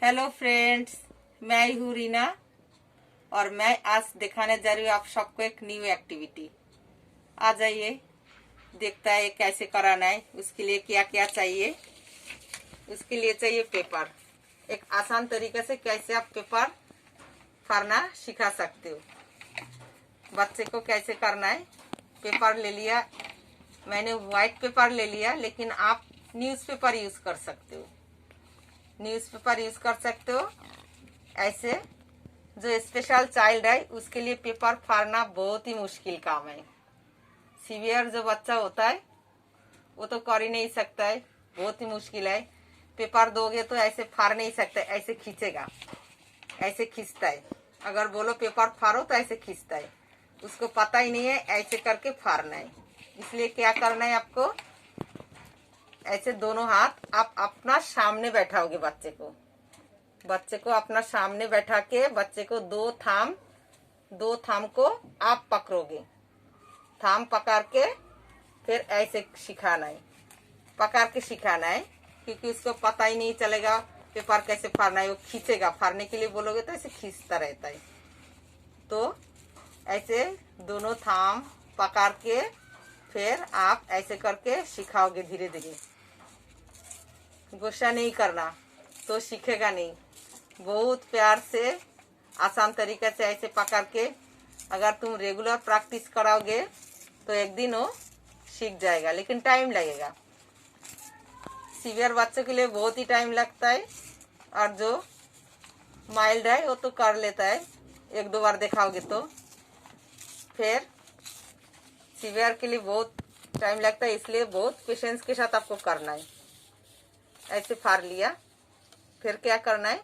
Hello friends, मैं हूँ रीना और मैं आज दिखाने जा रही हूँ आप सबको एक न्यू एक्टिविटी। आ जाइए, देखता है कैसे कराना है। उसके लिए क्या क्या चाहिए। उसके लिए चाहिए पेपर। एक आसान तरीके से कैसे आप पेपर फाड़ना सिखा सकते हो। बच्चे को कैसे करना है। पेपर ले लिया मैंने, व्हाइट पेपर ले लिया, लेकिन आप न्यूज़पेपर यूज कर सकते हो। न्यूज़पेपर यूज कर सकते हो। ऐसे जो स्पेशल चाइल्ड है उसके लिए पेपर फाड़ना बहुत ही मुश्किल काम है। सीवियर जो बच्चा होता है वो तो कर ही नहीं सकता है, बहुत ही मुश्किल है। पेपर दोगे तो ऐसे फाड़ नहीं सकते, ऐसे खींचेगा, ऐसे खींचता है। अगर बोलो पेपर फाड़ो तो ऐसे खींचता है, उसको पता ही नहीं है ऐसे करके फाड़ना है। इसलिए क्या करना है आपको, ऐसे दोनों हाथ आप अपना सामने बैठाओगे। बच्चे को अपना सामने बैठा के बच्चे को दो थाम को आप पकड़ोगे। थाम पकड़ के फिर ऐसे सिखाना है, पकड़ के सिखाना है, क्योंकि उसको पता ही नहीं चलेगा पेपर कैसे फाड़ना है। वो खींचेगा, फाड़ने के लिए बोलोगे तो ऐसे खींचता रहता है। तो ऐसे दोनों थाम पकड़ के फिर आप ऐसे करके सिखाओगे धीरे धीरे। गुस्सा नहीं करना तो सीखेगा नहीं। बहुत प्यार से आसान तरीके से ऐसे पकड़ के अगर तुम रेगुलर प्रैक्टिस कराओगे तो एक दिन वो सीख जाएगा, लेकिन टाइम लगेगा। सीवियर बच्चों के लिए बहुत ही टाइम लगता है, और जो माइल्ड है वो तो कर लेता है, एक दो बार दिखाओगे तो। फिर सीवियर के लिए बहुत टाइम लगता है, इसलिए बहुत पेशेंस के साथ आपको करना है। ऐसे फाड़ लिया, फिर क्या करना है,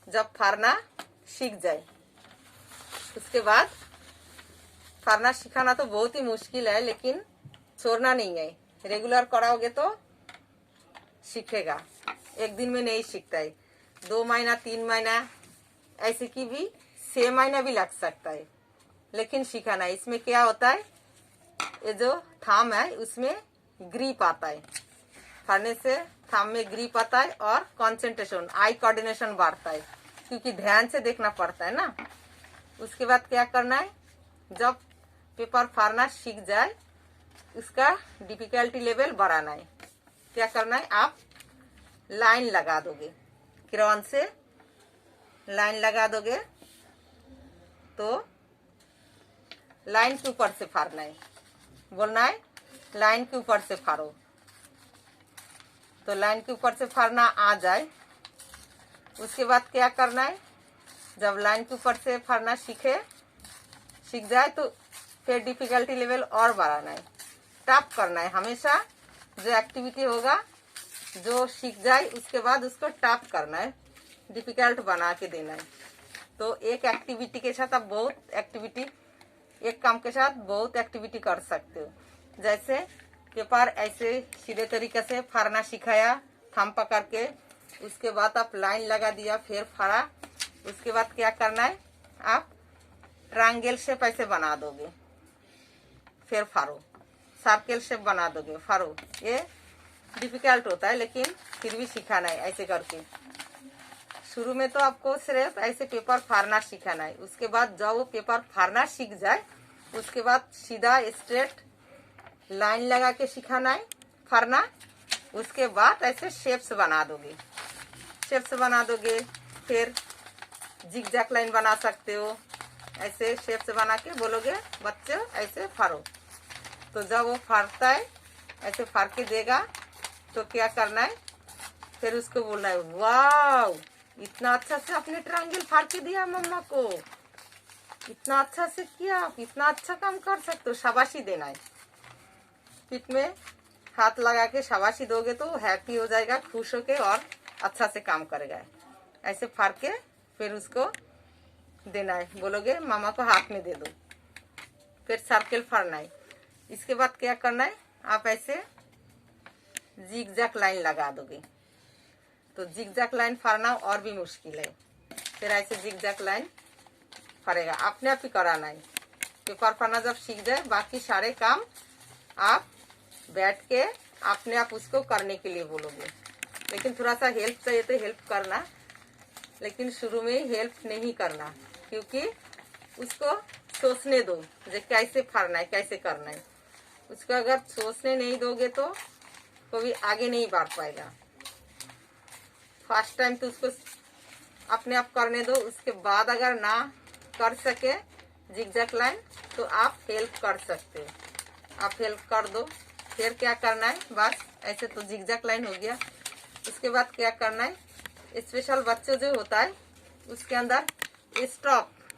जब फाड़ना सीख जाए उसके बाद, फाड़ना सिखाना तो बहुत ही मुश्किल है, लेकिन छोड़ना नहीं है। रेगुलर कराओगे तो सीखेगा। एक दिन में नहीं सीखता है, 2 महीना 3 महीना, ऐसे की भी 6 महीना भी लग सकता है, लेकिन सिखाना है। इसमें क्या होता है, ये जो थाम है उसमें ग्रिप आता है। फाड़ने से थाम में ग्रिप आता है और कंसंट्रेशन, आई कोऑर्डिनेशन बढ़ता है, क्योंकि ध्यान से देखना पड़ता है ना। उसके बाद क्या करना है, जब पेपर फाड़ना सीख जाए उसका डिफिकल्टी लेवल बढ़ाना है। क्या करना है, आप लाइन लगा दोगे, क्रेयॉन से लाइन लगा दोगे। तो लाइन के ऊपर से फाड़ना है, बोलना है लाइन के ऊपर से फाड़ो। तो लाइन के ऊपर से फाड़ना आ जाए उसके बाद क्या करना है, जब लाइन के ऊपर से फाड़ना सीख जाए तो फिर डिफिकल्टी लेवल और बढ़ाना है, टफ करना है। हमेशा जो एक्टिविटी होगा, जो सीख जाए उसके बाद उसको टफ करना है, डिफिकल्ट बना के देना है। तो एक एक्टिविटी के साथ आप बहुत एक्टिविटी, एक काम के साथ बहुत एक्टिविटी कर सकते हो। जैसे पेपर ऐसे सीधे तरीके से फाड़ना सिखाया, थम पकड़ के, उसके बाद आप लाइन लगा दिया, फिर फाड़ा। उसके बाद क्या करना है, आप ट्रायंगल शेप ऐसे बना दोगे, फिर फाड़ो। सर्कल शेप बना दोगे, फाड़ो। ये डिफिकल्ट होता है, लेकिन फिर भी सिखाना है ऐसे करके। शुरू में तो आपको सिर्फ ऐसे पेपर फाड़ना सिखाना है। उसके बाद जब वो पेपर फाड़ना सीख जाए उसके बाद सीधा स्ट्रेट लाइन लगा के सिखाना है फाड़ना। उसके बाद ऐसे शेप्स बना दोगे, फिर जिग जैक लाइन बना सकते हो। ऐसे शेप्स बना के बोलोगे बच्चे ऐसे फाड़ो। तो जब वो फाड़ता है, ऐसे फाड़ के देगा, तो क्या करना है, फिर उसको बोलना है वाह, इतना अच्छा से आपने ट्रायंगल फाड़ के दिया मम्मा को, इतना अच्छा से किया, आप इतना अच्छा काम कर सकते हो, शाबाशी देना है। पीठ में हाथ लगा के शाबाशी दोगे तो हैप्पी हो जाएगा, खुश होके, और अच्छा से काम करेगा। ऐसे फाड़ के फिर उसको देना है, बोलोगे मामा को हाथ में दे दो। फिर सर्कल फाड़ना है। इसके बाद क्या करना है, आप ऐसे जिग जैक लाइन लगा दोगे। तो जिग जैक लाइन फाड़ना और भी मुश्किल है। फिर ऐसे जिग जैक लाइन फाड़ेगा, अपने आप ही कराना है। पेपर फाड़ना जब सीख जाए, बाकी सारे काम आप बैठ के अपने आप उसको करने के लिए बोलोगे, लेकिन थोड़ा सा हेल्प चाहिए तो हेल्प करना। लेकिन शुरू में हेल्प नहीं करना, क्योंकि उसको सोचने दो जो कैसे फाड़ना है, कैसे करना है। उसको अगर सोचने नहीं दोगे तो कभी आगे नहीं बढ़ पाएगा। फर्स्ट टाइम तो उसको अपने आप करने दो, उसके बाद अगर ना कर सके जिगजैग लाइन तो आप हेल्प कर सकते हो, आप हेल्प कर दो। फिर क्या करना है, बस ऐसे तो जिगजैग लाइन हो गया। उसके बाद क्या करना है, स्पेशल बच्चे जो होता है उसके अंदर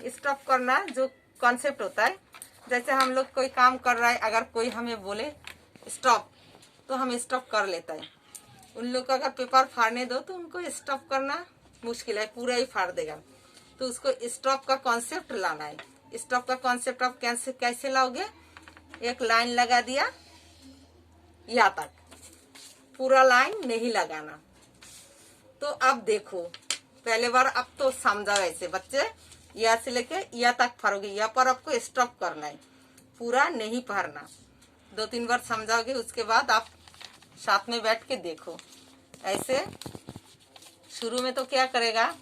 स्टॉप करना जो कॉन्सेप्ट होता है। जैसे हम लोग कोई काम कर रहा है, अगर कोई हमें बोले स्टॉप तो हम स्टॉप कर लेता है। उन लोग को अगर पेपर फाड़ने दो तो उनको स्टॉप करना मुश्किल है, पूरा ही फाड़ देगा। तो उसको स्टॉप का कॉन्सेप्ट लाना है। स्टॉप का कॉन्सेप्ट आप कैसे लाओगे, एक लाइन लगा दिया यहाँ तक, पूरा लाइन नहीं लगाना। तो अब देखो पहले बार अब तो समझा, ऐसे बच्चे यहाँ से लेके यहाँ तक फाड़ोगे, यहाँ पर आपको स्टॉप करना है, पूरा नहीं फाड़ना। 2-3 बार समझाओगे, उसके बाद आप साथ में बैठ के देखो। ऐसे शुरू में तो क्या करेगा,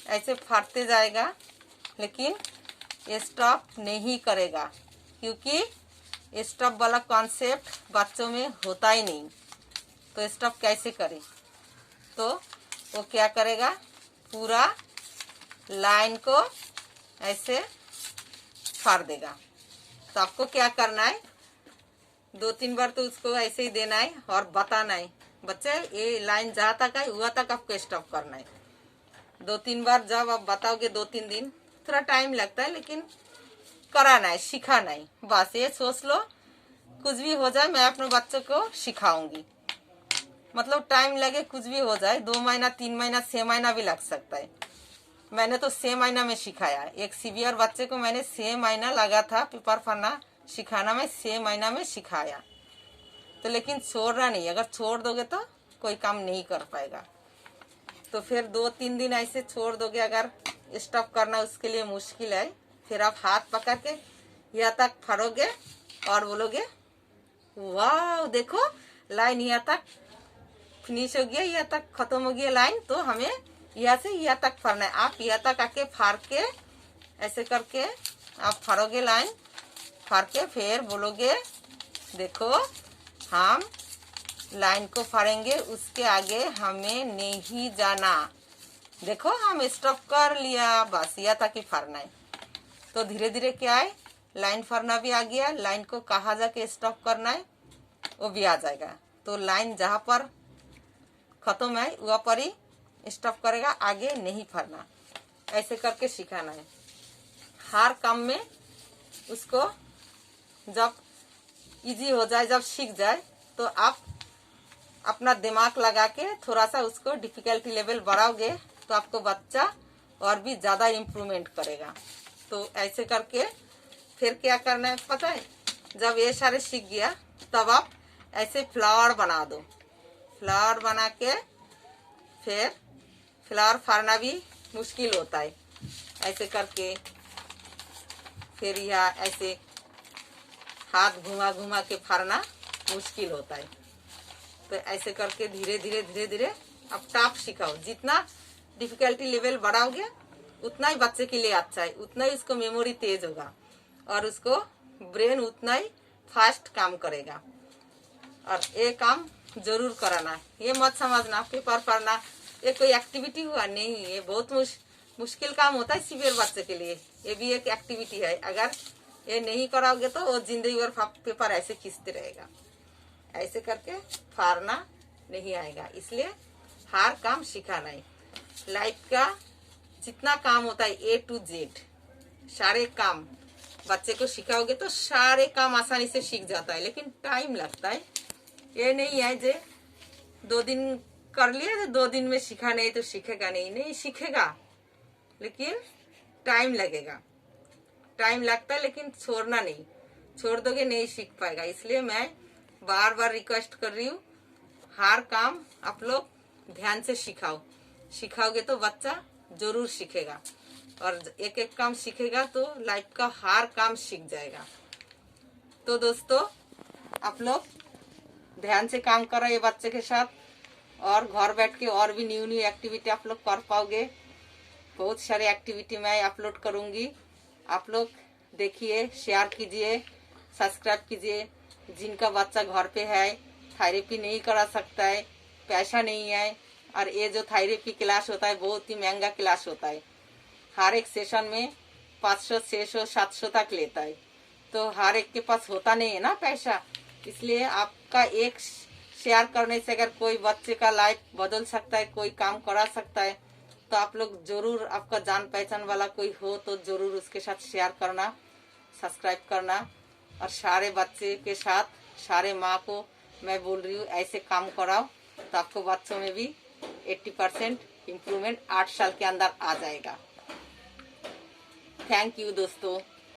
ऐसे फाड़ते जाएगा, लेकिन स्टॉप नहीं करेगा, क्योंकि स्टॉप वाला कॉन्सेप्ट बच्चों में होता ही नहीं। तो स्टॉप कैसे करे, तो वो क्या करेगा, पूरा लाइन को ऐसे फाड़ देगा। तो आपको क्या करना है, 2-3 बार तो उसको ऐसे ही देना है और बताना है, बच्चे ये लाइन जहाँ तक है वहाँ तक आपको स्टॉप करना है। 2-3 बार जब आप बताओगे, 2-3 दिन, थोड़ा टाइम लगता है, लेकिन कराना है, सिखाना है। बस ये सोच लो, कुछ भी हो जाए मैं अपने बच्चों को सिखाऊंगी। मतलब टाइम लगे, कुछ भी हो जाए, 2 महीना 3 महीना 6 महीना भी लग सकता है। मैंने तो 6 महीना में सिखाया। एक सीवियर बच्चे को मैंने 6 महीना लगा था पेपर फाड़ना सिखाना, में 6 महीना में सिखाया। तो लेकिन छोड़ना नहीं, अगर छोड़ दोगे तो कोई काम नहीं कर पाएगा। तो फिर 2-3 दिन ऐसे छोड़ दोगे, अगर स्टॉप करना उसके लिए मुश्किल है, फिर आप हाथ पकड़ के यहाँ तक फाड़ोगे और बोलोगे वाह देखो लाइन यहाँ तक फिनिश हो गया, यहाँ तक खत्म हो गया लाइन। तो हमें यहाँ से यहाँ तक फाड़ना है। आप यहाँ तक आके फाड़ के ऐसे करके आप फाड़ोगे लाइन, फाड़ के फिर बोलोगे देखो हम लाइन को फाड़ेंगे, उसके आगे हमें नहीं जाना। देखो हम स्टॉप कर लिया, बस यहाँ तक ही फाड़ना है। तो धीरे धीरे क्या है, लाइन फाड़ना भी आ गया, लाइन को कहाँ जाके स्टॉप करना है वो भी आ जाएगा। तो लाइन जहाँ पर खत्म है वहाँ पर ही स्टॉप करेगा, आगे नहीं फाड़ना। ऐसे करके सिखाना है। हर काम में उसको जब इजी हो जाए, जब सीख जाए, तो आप अपना दिमाग लगा के थोड़ा सा उसको डिफिकल्टी लेवल बढ़ाओगे तो आपको बच्चा और भी ज़्यादा इम्प्रूवमेंट करेगा। तो ऐसे करके फिर क्या करना है पता है, जब ये सारे सीख गया तब आप ऐसे फ्लावर बना दो। फ्लावर बना के फिर फ्लावर फाड़ना भी मुश्किल होता है, ऐसे करके फिर यह ऐसे हाथ घुमा घुमा के फाड़ना मुश्किल होता है। तो ऐसे करके धीरे धीरे धीरे धीरे आप टाप सिखाओ। जितना डिफिकल्टी लेवल बढ़ाओगे उतना ही बच्चे के लिए अच्छा है, उतना ही उसको मेमोरी तेज होगा और उसको ब्रेन उतना ही फास्ट काम करेगा। और ये काम जरूर कराना, ये मत समझना पेपर पढ़ना ये कोई एक्टिविटी हुआ नहीं, ये बहुत मुश्किल काम होता है सीवियर बच्चे के लिए। ये भी एक एक्टिविटी है, अगर ये नहीं कराओगे तो वो जिंदगी भर पेपर ऐसे खींचते रहेगा। ऐसे करके फाड़ना नहीं आएगा, इसलिए हर काम सिखाना है। लाइफ का जितना काम होता है A to Z सारे काम बच्चे को सिखाओगे तो सारे काम आसानी से सीख जाता है, लेकिन टाइम लगता है। ये नहीं है जे 2 दिन कर लिया तो 2 दिन में सीखा नहीं तो सीखेगा नहीं सीखेगा, लेकिन टाइम लगेगा। टाइम लगता है लेकिन छोड़ना नहीं, छोड़ दोगे नहीं सीख पाएगा। इसलिए मैं बार बार रिक्वेस्ट कर रही हूँ, हर काम आप लोग ध्यान से सिखाओगे तो बच्चा जरूर सीखेगा, और एक एक काम सीखेगा तो लाइफ का हर काम सीख जाएगा। तो दोस्तों आप लोग ध्यान से काम करो ये बच्चे के साथ, और घर बैठ के और भी न्यू एक्टिविटी आप लोग कर पाओगे। बहुत सारे एक्टिविटी मैं अपलोड करूंगी। आप लोग देखिए, शेयर कीजिए, सब्सक्राइब कीजिए। जिनका बच्चा घर पे है, थेरेपी नहीं करा सकता है, पैसा नहीं है, और ये जो थेरेपी क्लास होता है बहुत ही महंगा क्लास होता है। हर एक सेशन में 500, 600, 700 तक लेता है। तो हर एक के पास होता नहीं है ना पैसा। इसलिए आपका एक शेयर करने से अगर कोई बच्चे का लाइफ बदल सकता है, कोई काम करा सकता है, तो आप लोग जरूर, आपका जान पहचान वाला कोई हो तो जरूर उसके साथ शेयर करना, सब्सक्राइब करना। और सारे बच्चे के साथ सारे माँ को मैं बोल रही हूँ ऐसे काम कराओ, तो आपको बच्चों में भी 80% इम्प्रूवमेंट 8 साल के अंदर आ जाएगा। थैंक यू दोस्तों।